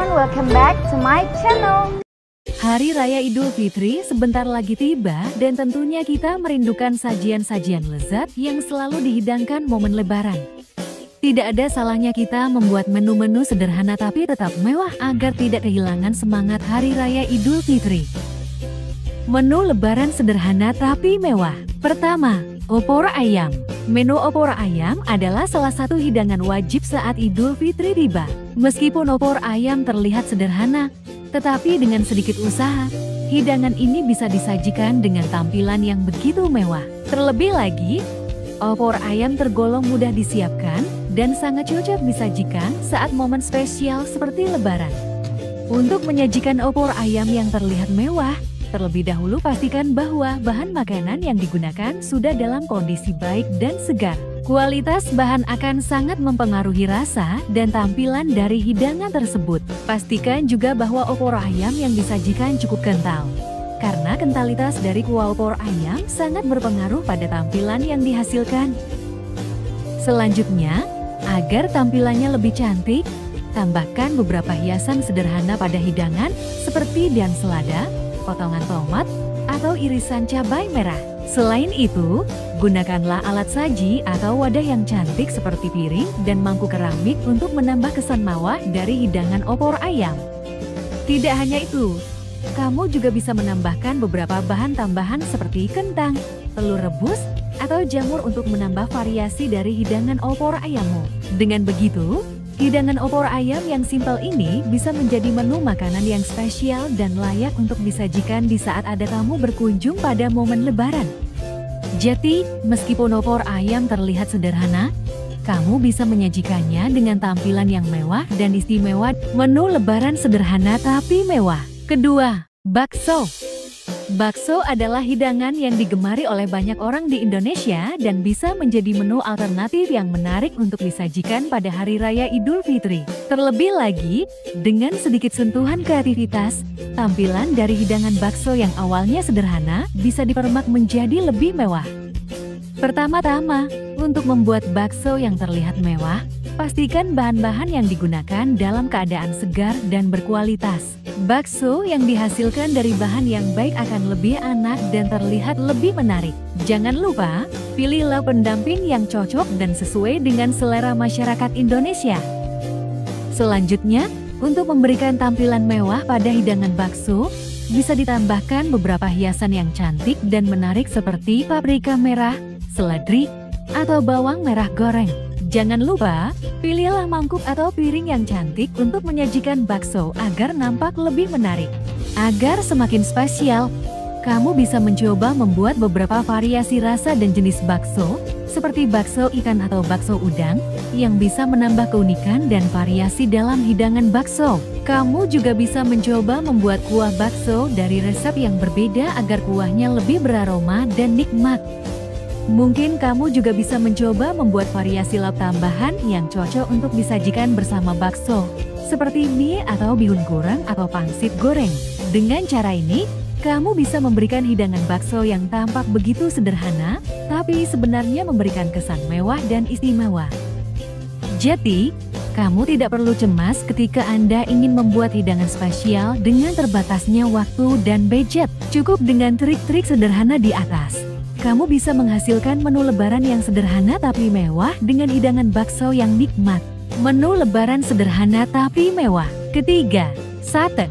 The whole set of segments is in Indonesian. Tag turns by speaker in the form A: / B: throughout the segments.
A: everyone, welcome back to my channel.
B: Hari Raya Idul Fitri sebentar lagi tiba dan tentunya kita merindukan sajian-sajian lezat yang selalu dihidangkan momen Lebaran. Tidak ada salahnya kita membuat menu-menu sederhana tapi tetap mewah agar tidak kehilangan semangat Hari Raya Idul Fitri. Menu Lebaran sederhana tapi mewah. Pertama, opor ayam. Menu opor ayam adalah salah satu hidangan wajib saat Idul Fitri tiba. Meskipun opor ayam terlihat sederhana, tetapi dengan sedikit usaha, hidangan ini bisa disajikan dengan tampilan yang begitu mewah. Terlebih lagi, opor ayam tergolong mudah disiapkan dan sangat cocok disajikan saat momen spesial seperti Lebaran. Untuk menyajikan opor ayam yang terlihat mewah, terlebih dahulu pastikan bahwa bahan makanan yang digunakan sudah dalam kondisi baik dan segar. Kualitas bahan akan sangat mempengaruhi rasa dan tampilan dari hidangan tersebut. Pastikan juga bahwa opor ayam yang disajikan cukup kental. Karena kentalitas dari kuah opor ayam sangat berpengaruh pada tampilan yang dihasilkan. Selanjutnya, agar tampilannya lebih cantik, tambahkan beberapa hiasan sederhana pada hidangan seperti daun selada, potongan tomat, atau irisan cabai merah. Selain itu, gunakanlah alat saji atau wadah yang cantik seperti piring dan mangkuk keramik untuk menambah kesan mewah dari hidangan opor ayam. Tidak hanya itu, kamu juga bisa menambahkan beberapa bahan tambahan seperti kentang, telur rebus, atau jamur untuk menambah variasi dari hidangan opor ayammu. Dengan begitu, hidangan opor ayam yang simpel ini bisa menjadi menu makanan yang spesial dan layak untuk disajikan di saat ada tamu berkunjung pada momen Lebaran. Jadi, meskipun opor ayam terlihat sederhana, kamu bisa menyajikannya dengan tampilan yang mewah dan istimewa. Menu Lebaran sederhana tapi mewah. Kedua, bakso. Bakso adalah hidangan yang digemari oleh banyak orang di Indonesia dan bisa menjadi menu alternatif yang menarik untuk disajikan pada Hari Raya Idul Fitri. Terlebih lagi, dengan sedikit sentuhan kreativitas, tampilan dari hidangan bakso yang awalnya sederhana bisa dipermak menjadi lebih mewah. Pertama-tama, untuk membuat bakso yang terlihat mewah, pastikan bahan-bahan yang digunakan dalam keadaan segar dan berkualitas. Bakso yang dihasilkan dari bahan yang baik akan lebih enak dan terlihat lebih menarik. Jangan lupa, pilihlah pendamping yang cocok dan sesuai dengan selera masyarakat Indonesia. Selanjutnya, untuk memberikan tampilan mewah pada hidangan bakso, bisa ditambahkan beberapa hiasan yang cantik dan menarik seperti paprika merah, seledri, atau bawang merah goreng. Jangan lupa, pilihlah mangkuk atau piring yang cantik untuk menyajikan bakso agar nampak lebih menarik. Agar semakin spesial, kamu bisa mencoba membuat beberapa variasi rasa dan jenis bakso, seperti bakso ikan atau bakso udang, yang bisa menambah keunikan dan variasi dalam hidangan bakso. Kamu juga bisa mencoba membuat kuah bakso dari resep yang berbeda agar kuahnya lebih beraroma dan nikmat. Mungkin kamu juga bisa mencoba membuat variasi lauk tambahan yang cocok untuk disajikan bersama bakso, seperti mie atau bihun goreng atau pangsit goreng. Dengan cara ini, kamu bisa memberikan hidangan bakso yang tampak begitu sederhana, tapi sebenarnya memberikan kesan mewah dan istimewa. Jadi, kamu tidak perlu cemas ketika Anda ingin membuat hidangan spesial dengan terbatasnya waktu dan budget. Cukup dengan trik-trik sederhana di atas. Kamu bisa menghasilkan menu Lebaran yang sederhana tapi mewah dengan hidangan bakso yang nikmat. Menu Lebaran sederhana tapi mewah. Ketiga, sate.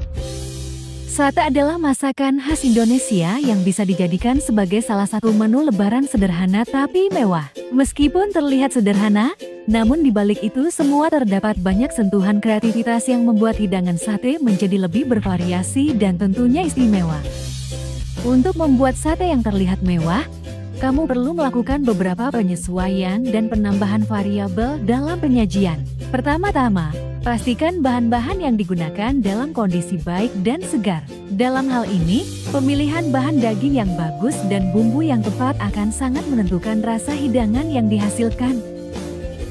B: Sate adalah masakan khas Indonesia yang bisa dijadikan sebagai salah satu menu Lebaran sederhana tapi mewah. Meskipun terlihat sederhana, namun di balik itu semua terdapat banyak sentuhan kreativitas yang membuat hidangan sate menjadi lebih bervariasi dan tentunya istimewa. Untuk membuat sate yang terlihat mewah, kamu perlu melakukan beberapa penyesuaian dan penambahan variabel dalam penyajian. Pertama-tama, pastikan bahan-bahan yang digunakan dalam kondisi baik dan segar. Dalam hal ini, pemilihan bahan daging yang bagus dan bumbu yang tepat akan sangat menentukan rasa hidangan yang dihasilkan.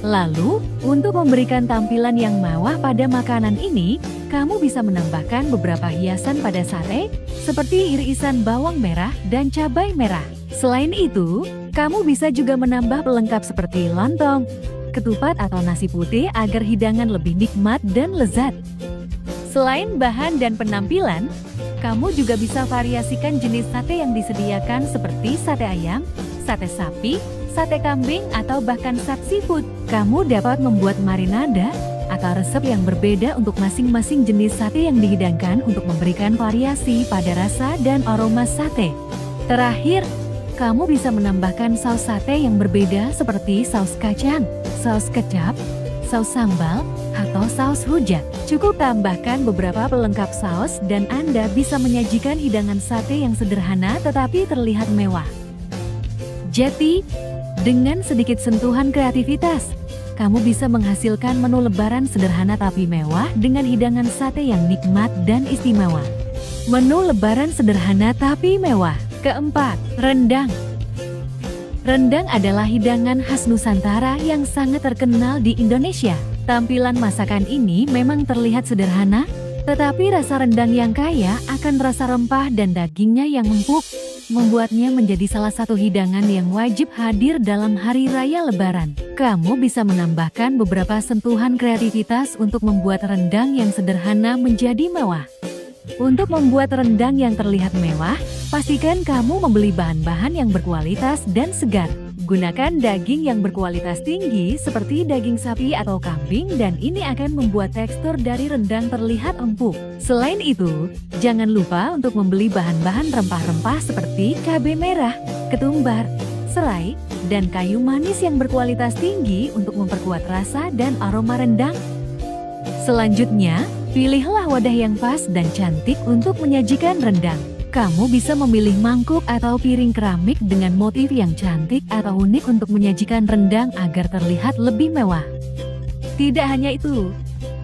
B: Lalu, untuk memberikan tampilan yang mewah pada makanan ini, kamu bisa menambahkan beberapa hiasan pada sate, seperti irisan bawang merah dan cabai merah. Selain itu, kamu bisa juga menambah pelengkap seperti lontong, ketupat atau nasi putih agar hidangan lebih nikmat dan lezat. Selain bahan dan penampilan, kamu juga bisa variasikan jenis sate yang disediakan seperti sate ayam, sate sapi, sate kambing, atau bahkan sate seafood. Kamu dapat membuat marinade atau resep yang berbeda untuk masing-masing jenis sate yang dihidangkan untuk memberikan variasi pada rasa dan aroma sate. Terakhir, kamu bisa menambahkan saus sate yang berbeda seperti saus kacang, saus kecap, saus sambal, atau saus rujak. Cukup tambahkan beberapa pelengkap saus dan Anda bisa menyajikan hidangan sate yang sederhana tetapi terlihat mewah. Jadi, dengan sedikit sentuhan kreativitas, kamu bisa menghasilkan menu lebaran sederhana tapi mewah dengan hidangan sate yang nikmat dan istimewa. Menu lebaran sederhana tapi mewah. Keempat, rendang. Rendang adalah hidangan khas Nusantara yang sangat terkenal di Indonesia. Tampilan masakan ini memang terlihat sederhana, tetapi rasa rendang yang kaya akan rasa rempah dan dagingnya yang empuk, membuatnya menjadi salah satu hidangan yang wajib hadir dalam hari raya Lebaran. Kamu bisa menambahkan beberapa sentuhan kreativitas untuk membuat rendang yang sederhana menjadi mewah. Untuk membuat rendang yang terlihat mewah, pastikan kamu membeli bahan-bahan yang berkualitas dan segar. Gunakan daging yang berkualitas tinggi seperti daging sapi atau kambing dan ini akan membuat tekstur dari rendang terlihat empuk. Selain itu, jangan lupa untuk membeli bahan-bahan rempah-rempah seperti cabai merah, ketumbar, serai, dan kayu manis yang berkualitas tinggi untuk memperkuat rasa dan aroma rendang. Selanjutnya, pilihlah wadah yang pas dan cantik untuk menyajikan rendang. Kamu bisa memilih mangkuk atau piring keramik dengan motif yang cantik atau unik untuk menyajikan rendang agar terlihat lebih mewah. Tidak hanya itu,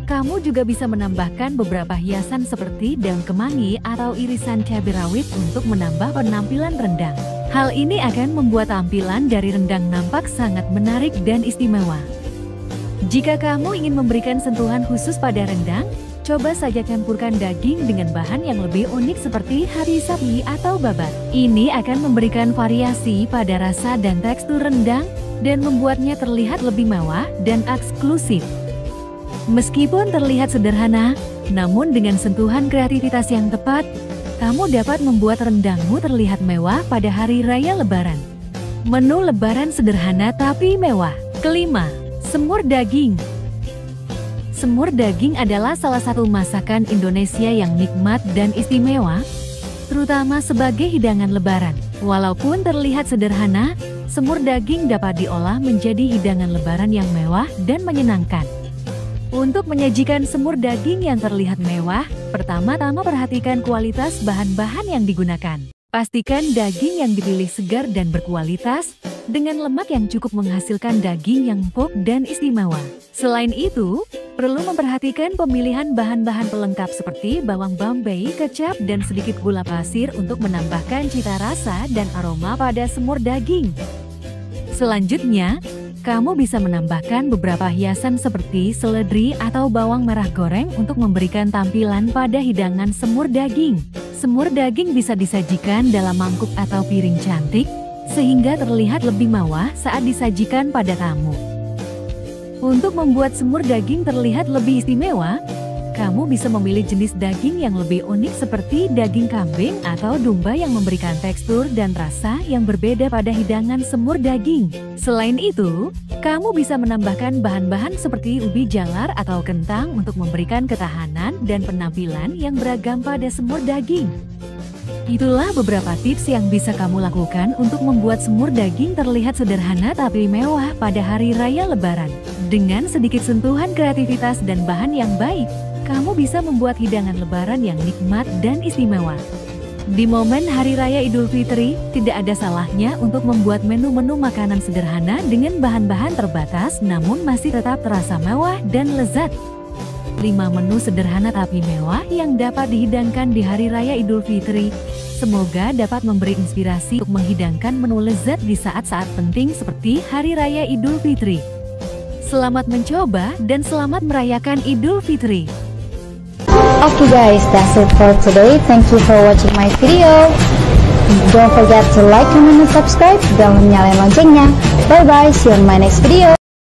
B: kamu juga bisa menambahkan beberapa hiasan seperti daun kemangi atau irisan cabai rawit untuk menambah penampilan rendang. Hal ini akan membuat tampilan dari rendang nampak sangat menarik dan istimewa. Jika kamu ingin memberikan sentuhan khusus pada rendang, coba saja campurkan daging dengan bahan yang lebih unik seperti hati sapi atau babat. Ini akan memberikan variasi pada rasa dan tekstur rendang dan membuatnya terlihat lebih mewah dan eksklusif. Meskipun terlihat sederhana, namun dengan sentuhan kreativitas yang tepat, kamu dapat membuat rendangmu terlihat mewah pada hari raya Lebaran. Menu Lebaran sederhana tapi mewah. Kelima, semur daging. Semur daging adalah salah satu masakan Indonesia yang nikmat dan istimewa, terutama sebagai hidangan Lebaran. Walaupun terlihat sederhana, semur daging dapat diolah menjadi hidangan Lebaran yang mewah dan menyenangkan. Untuk menyajikan semur daging yang terlihat mewah, pertama-tama perhatikan kualitas bahan-bahan yang digunakan. Pastikan daging yang dipilih segar dan berkualitas, dengan lemak yang cukup menghasilkan daging yang empuk dan istimewa. Selain itu, perlu memperhatikan pemilihan bahan-bahan pelengkap seperti bawang bombay, kecap, dan sedikit gula pasir untuk menambahkan cita rasa dan aroma pada semur daging. Selanjutnya, kamu bisa menambahkan beberapa hiasan seperti seledri atau bawang merah goreng untuk memberikan tampilan pada hidangan semur daging. Semur daging bisa disajikan dalam mangkuk atau piring cantik, sehingga terlihat lebih mewah saat disajikan pada tamu. Untuk membuat semur daging terlihat lebih istimewa, kamu bisa memilih jenis daging yang lebih unik seperti daging kambing atau domba yang memberikan tekstur dan rasa yang berbeda pada hidangan semur daging. Selain itu, kamu bisa menambahkan bahan-bahan seperti ubi jalar atau kentang untuk memberikan ketahanan dan penampilan yang beragam pada semur daging. Itulah beberapa tips yang bisa kamu lakukan untuk membuat semur daging terlihat sederhana tapi mewah pada hari raya Lebaran. Dengan sedikit sentuhan kreativitas dan bahan yang baik, kamu bisa membuat hidangan Lebaran yang nikmat dan istimewa. Di momen Hari Raya Idul Fitri, tidak ada salahnya untuk membuat menu-menu makanan sederhana dengan bahan-bahan terbatas namun masih tetap terasa mewah dan lezat. 5 menu sederhana tapi mewah yang dapat dihidangkan di Hari Raya Idul Fitri. Semoga dapat memberi inspirasi untuk menghidangkan menu lezat di saat-saat penting seperti Hari Raya Idul Fitri. Selamat mencoba dan selamat merayakan Idul Fitri.
A: Okay guys, that's it for today. Thank you for watching my video. Don't forget to like, comment, and subscribe dan nyalain loncengnya. Bye bye, see you on my next video.